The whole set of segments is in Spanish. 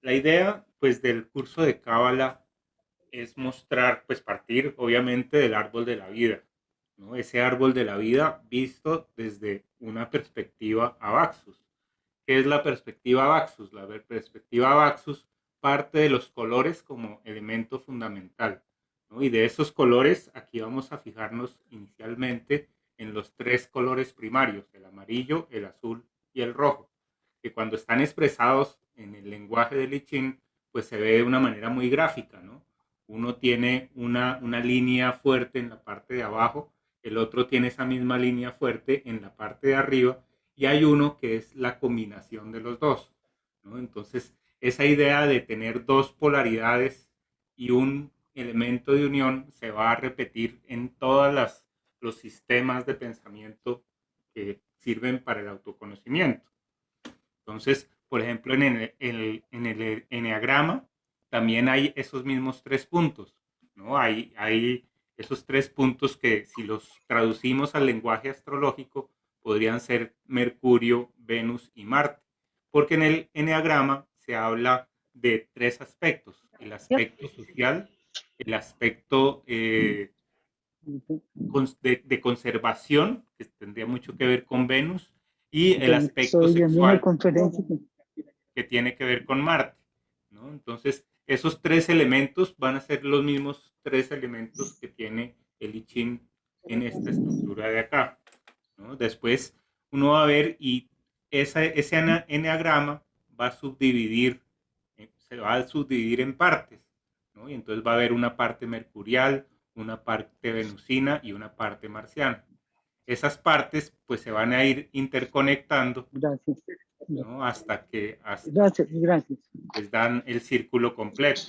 La idea, pues, del curso de Cábala es mostrar, pues, partir obviamente del árbol de la vida, ¿no? Ese árbol de la vida visto desde una perspectiva Abaxus. ¿Qué es la perspectiva Abaxus? La perspectiva Abaxus parte de los colores como elemento fundamental, ¿no? Y de esos colores, aquí vamos a fijarnos inicialmente en los tres colores primarios, el amarillo, el azul y el rojo, que cuando están expresados en el lenguaje del I Ching, pues se ve de una manera muy gráfica, ¿no? Uno tiene una línea fuerte en la parte de abajo, el otro tiene esa misma línea fuerte en la parte de arriba, y hay uno que es la combinación de los dos, ¿no? Entonces, esa idea de tener dos polaridades y un elemento de unión se va a repetir en todos los sistemas de pensamiento que sirven para el autoconocimiento. Entonces, por ejemplo, en el eneagrama también hay esos mismos tres puntos, ¿no? Hay esos tres puntos que si los traducimos al lenguaje astrológico podrían ser Mercurio, Venus y Marte, porque en el eneagrama se habla de tres aspectos: el aspecto social, el aspecto de conservación, que tendría mucho que ver con Venus, y el aspecto Estoy viendo una sexual, conferencia. que tiene que ver con Marte, ¿no? Entonces, esos tres elementos van a ser los mismos tres elementos que tiene el I Ching en esta estructura de acá, ¿no? Después uno va a ver y ese eneagrama va a subdividir, se va a subdividir en partes, ¿no? Y entonces va a haber una parte mercurial, una parte venusina y una parte marciana. Esas partes pues se van a ir interconectando, Gracias. ¿no? Hasta Gracias, que gracias. les dan el círculo completo.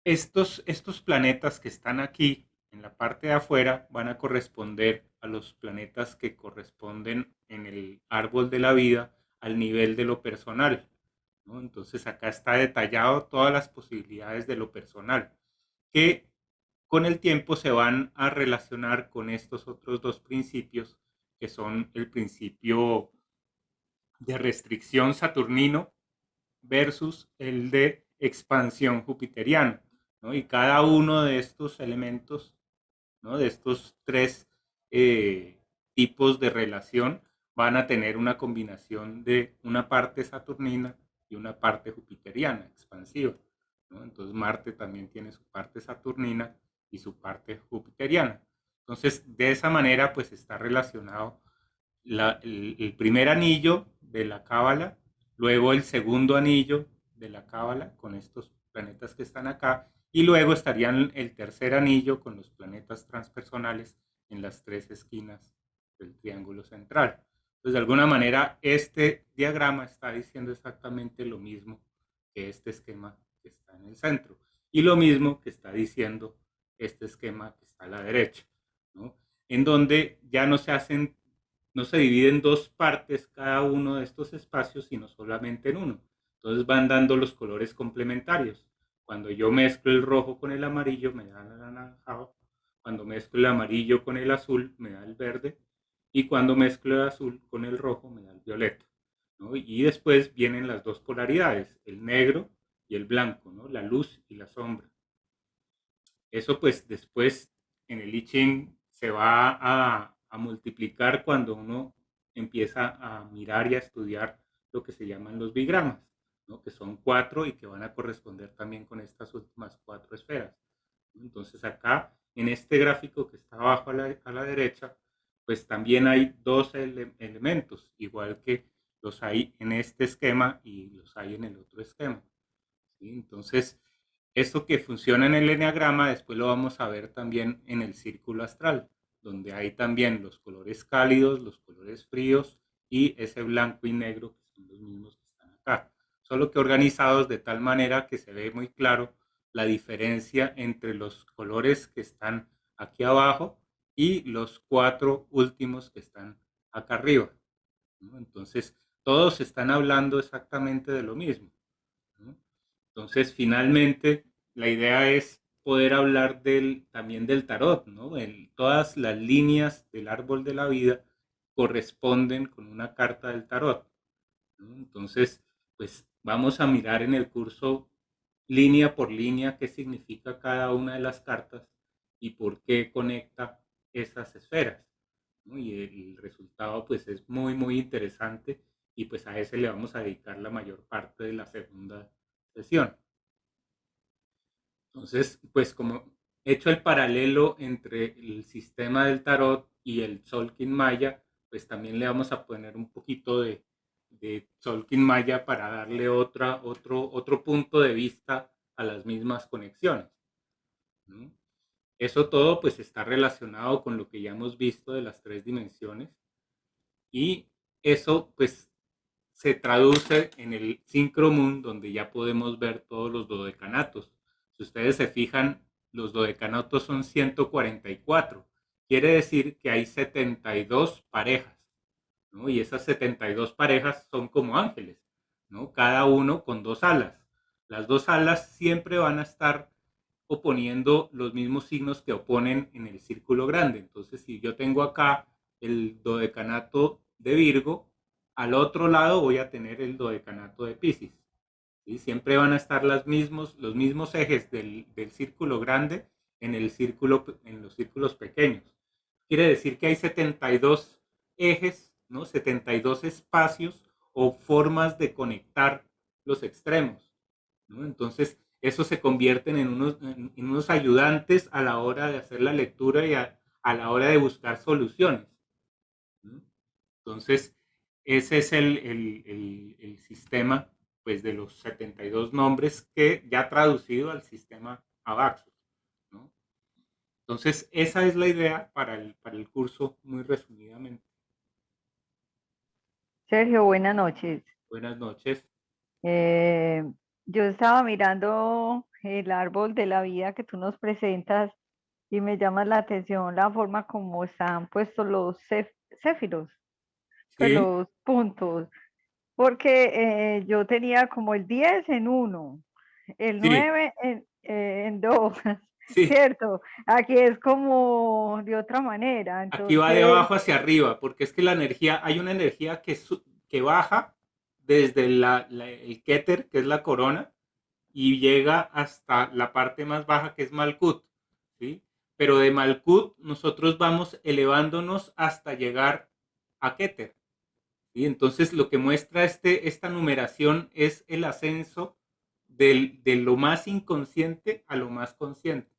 Estos planetas que están aquí en la parte de afuera van a corresponder a los planetas que corresponden en el árbol de la vida al nivel de lo personal, ¿no? Entonces acá está detallado todas las posibilidades de lo personal, que con el tiempo se van a relacionar con estos otros dos principios, que son el principio de restricción saturnino versus el de expansión jupiteriana, ¿no? Y cada uno de estos elementos, ¿no? De estos tres tipos de relación van a tener una combinación de una parte saturnina y una parte jupiteriana, expansiva, ¿no? Entonces Marte también tiene su parte saturnina y su parte jupiteriana. Entonces, de esa manera, pues está relacionado el primer anillo de la cábala, luego el segundo anillo de la cábala con estos planetas que están acá, y luego estarían el tercer anillo con los planetas transpersonales en las tres esquinas del triángulo central. Entonces, de alguna manera, este diagrama está diciendo exactamente lo mismo que este esquema que está en el centro, y lo mismo que está diciendo este esquema que está a la derecha, ¿no? En donde ya no se divide en dos partes cada uno de estos espacios, sino solamente en uno. Entonces van dando los colores complementarios. Cuando yo mezclo el rojo con el amarillo, me da el anaranjado. Cuando mezclo el amarillo con el azul, me da el verde. Y cuando mezclo el azul con el rojo, me da el violeta, ¿no? Y después vienen las dos polaridades, el negro y el blanco, ¿no? La luz y la sombra. Eso pues después en el I Ching se va a multiplicar cuando uno empieza a mirar y a estudiar lo que se llaman los bigramas, ¿no? Que son cuatro y que van a corresponder también con estas últimas cuatro esferas. Entonces acá en este gráfico que está abajo a la derecha, pues también hay dos elementos, igual que los hay en este esquema y los hay en el otro esquema, ¿sí? Entonces, esto que funciona en el eneagrama, después lo vamos a ver también en el círculo astral, donde hay también los colores cálidos, los colores fríos y ese blanco y negro que son los mismos que están acá. Solo que organizados de tal manera que se ve muy claro la diferencia entre los colores que están aquí abajo y los cuatro últimos que están acá arriba, ¿no? Entonces, todos están hablando exactamente de lo mismo, ¿no? Entonces, finalmente, la idea es poder hablar también del tarot, ¿no? Todas las líneas del árbol de la vida corresponden con una carta del tarot, ¿no? Entonces, pues vamos a mirar en el curso línea por línea qué significa cada una de las cartas y por qué conecta esas esferas, ¿no? Y el resultado pues es muy, muy interesante y pues a ese le vamos a dedicar la mayor parte de la segunda sesión. Entonces, pues como he hecho el paralelo entre el sistema del tarot y el Tzolk'in Maya, pues también le vamos a poner un poquito de Tzolk'in Maya para darle otro punto de vista a las mismas conexiones, ¿no? Eso todo pues está relacionado con lo que ya hemos visto de las tres dimensiones y eso pues se traduce en el Synchromund, donde ya podemos ver todos los dodecanatos. Si ustedes se fijan, los dodecanatos son 144. Quiere decir que hay 72 parejas, ¿no? Y esas 72 parejas son como ángeles, ¿no? Cada uno con dos alas. Las dos alas siempre van a estar oponiendo los mismos signos que oponen en el círculo grande. Entonces, si yo tengo acá el dodecanato de Virgo, al otro lado voy a tener el dodecanato de Piscis. ¿Sí? Siempre van a estar los mismos ejes del círculo grande en los círculos pequeños. Quiere decir que hay 72 ejes, ¿no? 72 espacios o formas de conectar los extremos, ¿no? Entonces, eso se convierten en unos ayudantes a la hora de hacer la lectura y a la hora de buscar soluciones, ¿no? Entonces, ese es el sistema pues, de los 72 nombres que ya traducido al sistema Abaxus, ¿no? Entonces, esa es la idea para el curso, muy resumidamente. Sergio, buenas noches. Buenas noches. Eh, yo estaba mirando el árbol de la vida que tú nos presentas y me llama la atención la forma como están puestos los céfiros, pues Sí, los puntos, porque yo tenía como el 10 en uno, el sí, 9 en dos, sí. ¿cierto? Aquí es como de otra manera, Aquí va de entonces, abajo hacia arriba, porque es que la energía, hay una energía que baja desde el Keter, que es la corona, y llega hasta la parte más baja, que es Malkut, ¿sí? Pero de Malkut nosotros vamos elevándonos hasta llegar a Keter, ¿sí? Entonces lo que muestra esta numeración es el ascenso de lo más inconsciente a lo más consciente,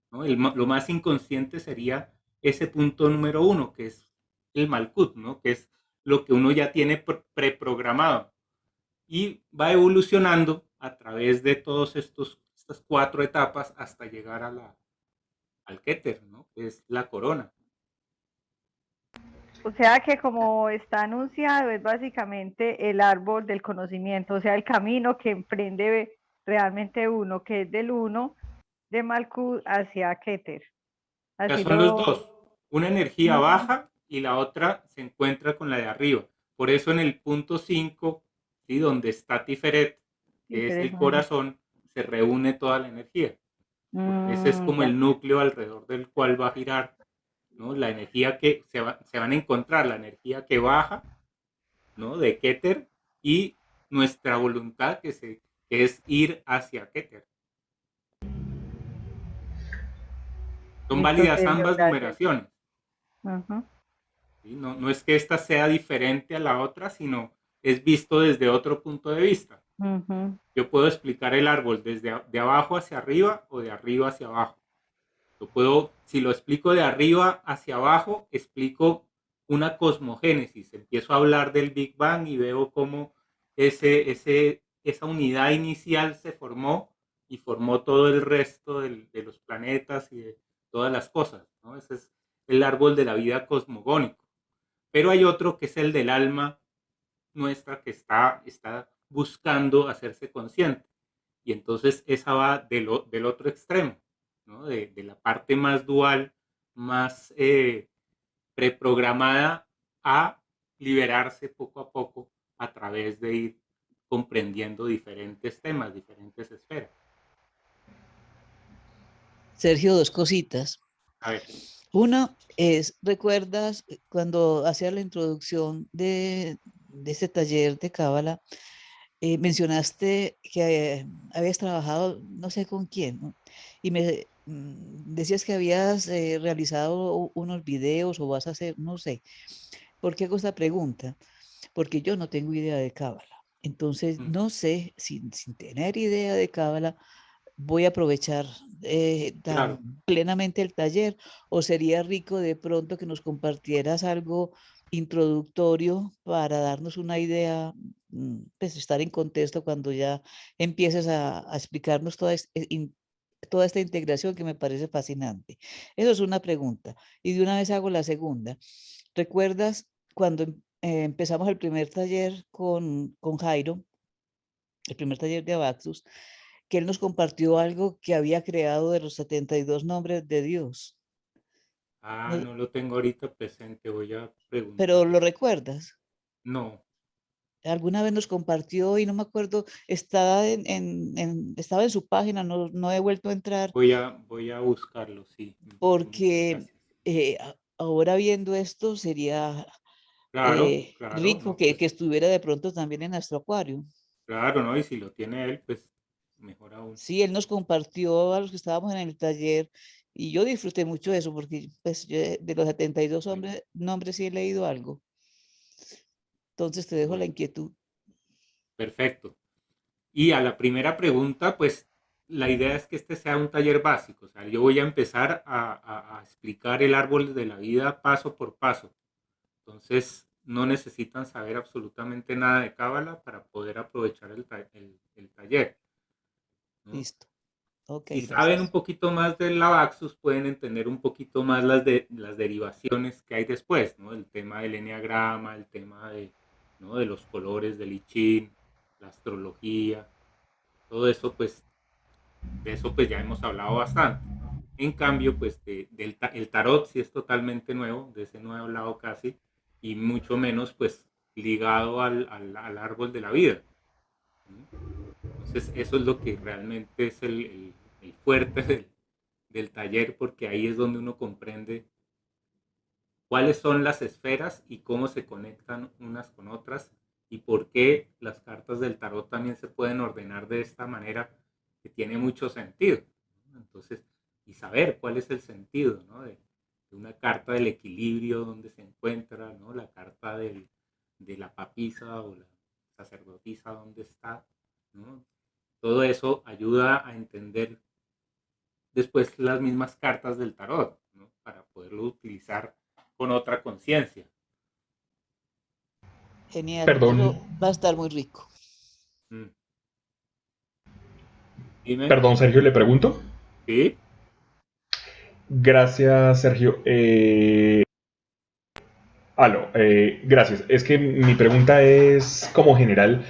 ¿no? Lo más inconsciente sería ese punto número uno, que es el Malkut, ¿no? Que es lo que uno ya tiene preprogramado y va evolucionando a través de todas estas cuatro etapas hasta llegar al Keter, ¿no? Que es la corona. o sea que como está anunciado es básicamente el árbol del conocimiento, o sea, el camino que emprende realmente uno, que es del uno de Malkuth hacia Keter. O sea, Así son los lo... dos. Una energía Mm, baja y la otra se encuentra con la de arriba. Por eso en el punto 5, ¿sí? Donde está Tiferet, que es el interesante. corazón, se reúne toda la energía. Porque ese es como Ya. el núcleo alrededor del cual va a girar, ¿no? La energía que se van a encontrar, la energía que baja, ¿no? De Keter y nuestra voluntad que es ir hacia Keter. Son Listo, válidas Sergio, ambas gracias. numeraciones. Ujú, ¿Sí? No, no es que esta sea diferente a la otra, sino es visto desde otro punto de vista. ujú. Yo puedo explicar el árbol desde de abajo hacia arriba o de arriba hacia abajo. Yo puedo, si lo explico de arriba hacia abajo, explico una cosmogénesis. Empiezo a hablar del Big Bang y veo cómo esa unidad inicial se formó y formó todo el resto de los planetas y de todas las cosas, ¿no? Ese es el árbol de la vida cosmogónico. Pero hay otro que es el del alma nuestra que está buscando hacerse consciente. Y entonces esa va del otro extremo, ¿no? De la parte más dual, más preprogramada a liberarse poco a poco a través de ir comprendiendo diferentes temas, diferentes esferas. Sergio, dos cositas. A ver, Una es, ¿recuerdas cuando hacía la introducción de este taller de Cábala? mencionaste que habías trabajado, no sé con quién, ¿no? Y decías que habías realizado unos videos o vas a hacer, no sé. ¿Por qué hago esta pregunta? Porque yo no tengo idea de Cábala. Entonces, Mm, no sé, sin tener idea de Cábala, voy a aprovechar claro. tan plenamente el taller, o sería rico de pronto que nos compartieras algo introductorio para darnos una idea, pues estar en contexto cuando ya empieces a explicarnos toda esta integración que me parece fascinante. Eso es una pregunta. Y de una vez hago la segunda. ¿Recuerdas cuando empezamos el primer taller con Jairo, el primer taller de Abaxus, que él nos compartió algo que había creado de los 72 nombres de Dios? Ah, ¿No? no lo tengo ahorita presente, voy a Pero preguntarle. lo recuerdas. No, Alguna vez nos compartió y no me acuerdo, estaba estaba en su página, no he vuelto a entrar voy a buscarlo, sí. Muchas porque gracias. ahora viendo esto sería Claro, claro, rico no, pues que estuviera de pronto también en nuestro acuario. claro, ¿no? Y si lo tiene él, pues mejor aún. Sí, él nos compartió a los que estábamos en el taller y yo disfruté mucho eso porque pues, yo de los 72 Bueno, nombres sí he leído algo. Entonces te dejo la bueno, inquietud. perfecto. Y a la primera pregunta, pues la idea es que este sea un taller básico. O sea, yo voy a empezar a explicar el árbol de la vida paso por paso. Entonces, no necesitan saber absolutamente nada de Cábala para poder aprovechar el taller, ¿no? Listo. Ok, Si saben un gracias. poquito más del Lavaxus, pueden entender un poquito más las derivaciones que hay después, ¿no? El tema del enneagrama, el tema de, ¿no? de los colores del I Ching, la astrología, todo eso, pues, de eso pues ya hemos hablado bastante. En cambio, pues el tarot sí es totalmente nuevo, de ese no he hablado casi, y mucho menos pues ligado al árbol de la vida. ¿Sí? Entonces eso es lo que realmente es el fuerte del taller, porque ahí es donde uno comprende cuáles son las esferas y cómo se conectan unas con otras y por qué las cartas del tarot también se pueden ordenar de esta manera que tiene mucho sentido, ¿no? Entonces, y saber cuál es el sentido, ¿no? de una carta del equilibrio donde se encuentra, ¿no? La carta de la papisa o la sacerdotisa donde está, ¿no? Todo eso ayuda a entender después las mismas cartas del tarot, ¿no? Para poderlo utilizar con otra conciencia. Genial. Perdón, Eso va a estar muy rico. Mm. Dime, perdón, Sergio, le pregunto. ¿sí? Gracias, Sergio. Gracias. Es que mi pregunta es como general.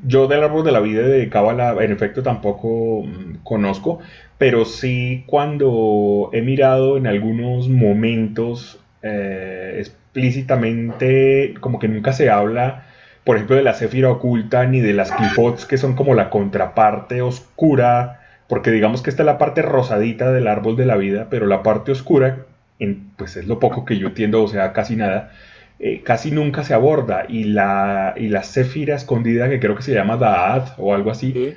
Yo del árbol de la vida de Cábala, en efecto, tampoco conozco, pero sí cuando he mirado en algunos momentos explícitamente, como que nunca se habla, por ejemplo, de la Céfira oculta ni de las Clipots, que son como la contraparte oscura, porque digamos que esta es la parte rosadita del árbol de la vida, pero la parte oscura pues es lo poco que yo entiendo, o sea, casi nada, casi nunca se aborda. Y la Céfira escondida, que creo que se llama Da'at o algo así, ¿Sí?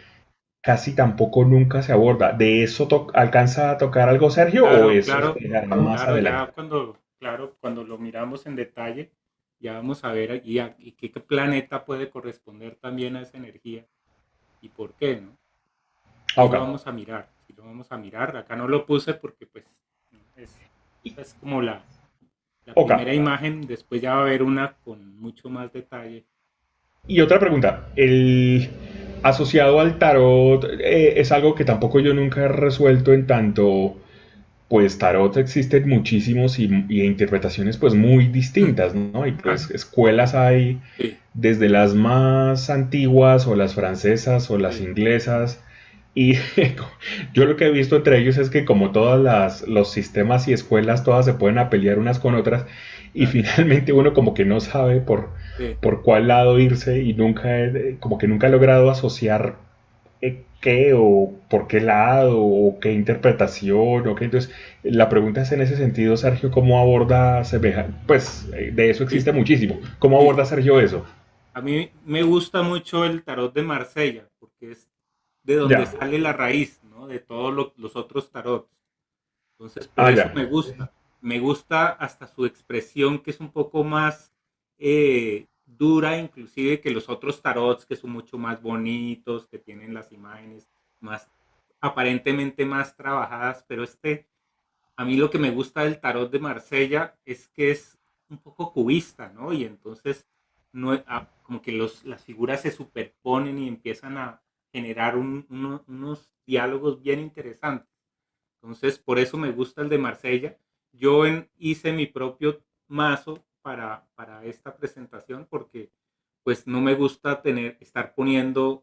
casi tampoco nunca se aborda. ¿De eso alcanza a tocar algo, Sergio, o Claro, eso claro, será más claro, adelante? ya cuando, claro, cuando lo miramos en detalle, ya vamos a ver aquí y qué planeta puede corresponder también a esa energía y por qué, ¿no? Ah, Sí ok. lo vamos a mirar, sí lo vamos a mirar. Acá no lo puse porque pues es como la Ok. primera imagen, después ya va a haber una con mucho más detalle. Y otra pregunta, el asociado al tarot es algo que tampoco yo nunca he resuelto en tanto, pues tarot existen muchísimos y interpretaciones pues muy Mm. distintas, ¿no? Y Ah, pues escuelas hay sí, desde las más antiguas o las francesas o las sí, inglesas. Y yo lo que he visto entre ellos es que como todos los sistemas y escuelas, todas se pueden pelear unas con otras y claro, finalmente uno como que no sabe sí. por cuál lado irse y como que nunca he logrado asociar qué o por qué lado o qué interpretación o qué. Entonces, la pregunta es en ese sentido, Sergio, ¿cómo aborda semejante? Pues de eso existe Sí, muchísimo. ¿Cómo sí, aborda Sergio eso? A mí me gusta mucho el tarot de Marsella, porque es de donde Ya. sale la raíz, ¿no? De todos los otros tarots. Entonces, por Ah, eso ya. me gusta. Me gusta hasta su expresión, que es un poco más dura, inclusive que los otros tarots, que son mucho más bonitos, que tienen las imágenes más aparentemente más trabajadas, pero a mí lo que me gusta del tarot de Marsella es que es un poco cubista, ¿no? Y entonces no, como que las figuras se superponen y empiezan a generar unos diálogos bien interesantes. Entonces, por eso me gusta el de Marsella. Yo hice mi propio mazo para esta presentación porque pues no me gusta estar poniendo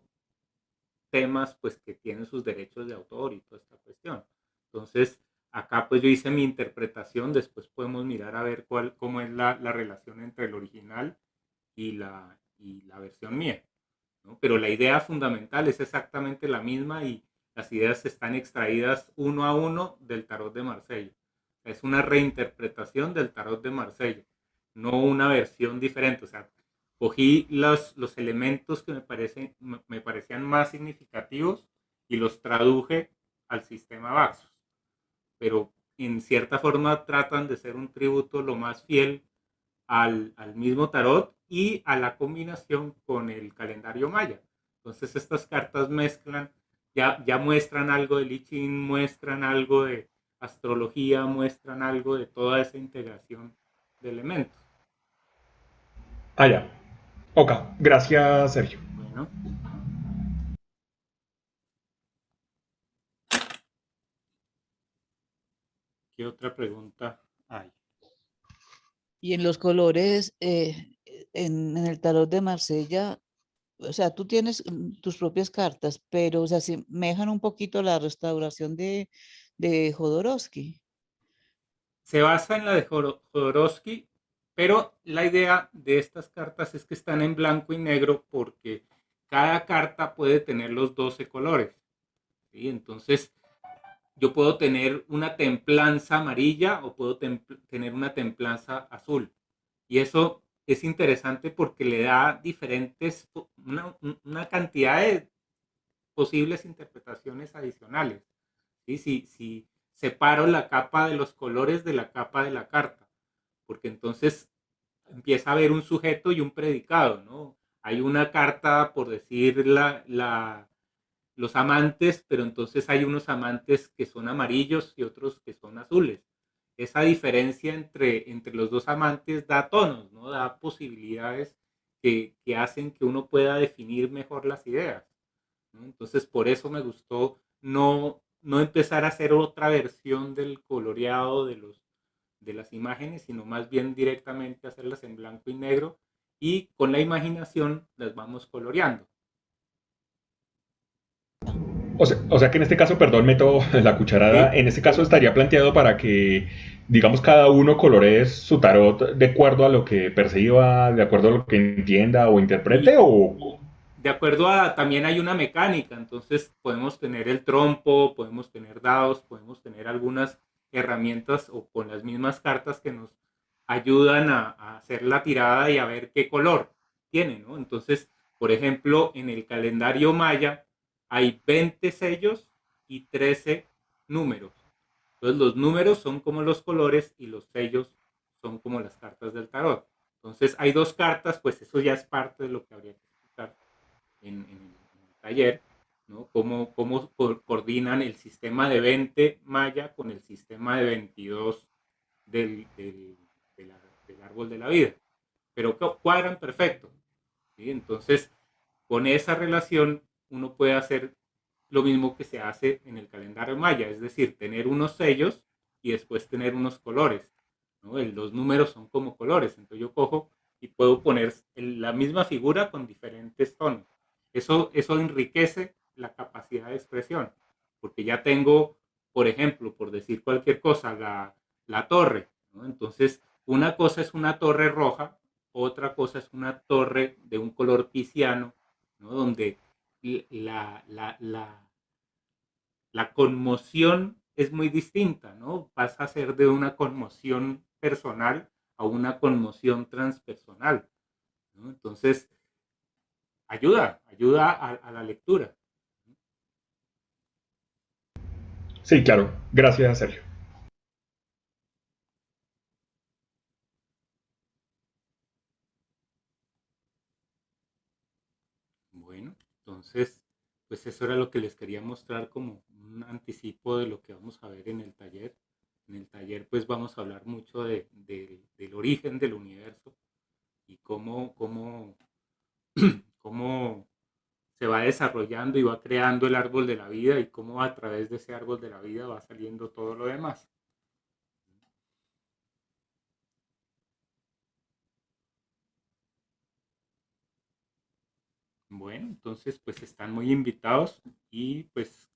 temas pues que tienen sus derechos de autor y toda esta cuestión. Entonces, acá pues yo hice mi interpretación, después podemos mirar a ver cómo es la relación entre el original y la versión mía, ¿no? Pero la idea fundamental es exactamente la misma y las ideas están extraídas uno a uno del tarot de Marsella. Es una reinterpretación del tarot de Marsella, no una versión diferente. O sea, cogí los elementos que me parecían más significativos y los traduje al sistema Baxos. Pero en cierta forma tratan de ser un tributo lo más fiel al mismo tarot y a la combinación con el calendario maya. Entonces estas cartas mezclan, ya muestran algo de I Ching, muestran algo de astrología, muestran algo de toda esa integración de elementos. Ah, ya. Ok, gracias, Sergio. Bueno, ¿qué otra pregunta hay? Y en los colores, en el tarot de Marsella, o sea, tú tienes tus propias cartas, pero se asemejan un poquito a la restauración de Jodorowsky. Se basa en la de Jodorowsky, pero la idea de estas cartas es que están en blanco y negro porque cada carta puede tener los 12 colores. ¿Sí? Entonces, yo puedo tener una templanza amarilla o puedo tener una templanza azul. Y eso es interesante porque le da una cantidad de posibles interpretaciones adicionales. ¿Sí? Si separo la capa de los colores de la capa de la carta, porque entonces empieza a haber un sujeto y un predicado, ¿no? Hay una carta, por decir, los amantes, pero entonces hay unos amantes que son amarillos y otros que son azules. Esa diferencia entre los dos amantes da tonos, ¿no? Da posibilidades que hacen que uno pueda definir mejor las ideas, ¿no? Entonces, por eso me gustó no empezar a hacer otra versión del coloreado de las imágenes, sino más bien directamente hacerlas en blanco y negro y con la imaginación las vamos coloreando. O sea que en este caso, perdón, meto la cucharada, ¿Sí? en este caso estaría planteado para que, digamos, cada uno coloree su tarot de acuerdo a lo que perciba, de acuerdo a lo que entienda o interprete, Y o... de acuerdo también hay una mecánica, entonces podemos tener el trompo, podemos tener dados, podemos tener algunas herramientas o con las mismas cartas que nos ayudan a hacer la tirada y a ver qué color tiene, ¿no? Entonces, por ejemplo, en el calendario maya hay 20 sellos y 13 números. Entonces, los números son como los colores y los sellos son como las cartas del tarot. Entonces, hay dos cartas, pues eso ya es parte de lo que habría que explicar en el taller, ¿no? Cómo coordinan el sistema de 20 maya con el sistema de 22 del árbol de la vida. Pero cuadran perfecto. ¿Sí? Entonces, con esa relación, uno puede hacer lo mismo que se hace en el calendario maya, es decir, tener unos sellos y después tener unos colores, ¿no? Los números son como colores, entonces yo cojo y puedo poner la misma figura con diferentes tonos. Eso enriquece la capacidad de expresión, porque ya tengo, por ejemplo, por decir cualquier cosa, la torre, ¿no? Entonces, una cosa es una torre roja, otra cosa es una torre de un color pisciano, ¿no? Donde la, la, la, la conmoción es muy distinta, ¿no? Pasa a ser de una conmoción personal a una conmoción transpersonal, ¿no? Entonces, ayuda a la lectura. Sí, claro. Gracias, Sergio. Bueno, entonces, pues eso era lo que les quería mostrar como un anticipo de lo que vamos a ver en el taller. En el taller pues vamos a hablar mucho del origen del universo y cómo se va desarrollando y va creando el árbol de la vida y cómo a través de ese árbol de la vida va saliendo todo lo demás. Bueno, entonces pues están muy invitados y pues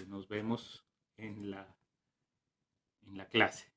nos vemos en la clase.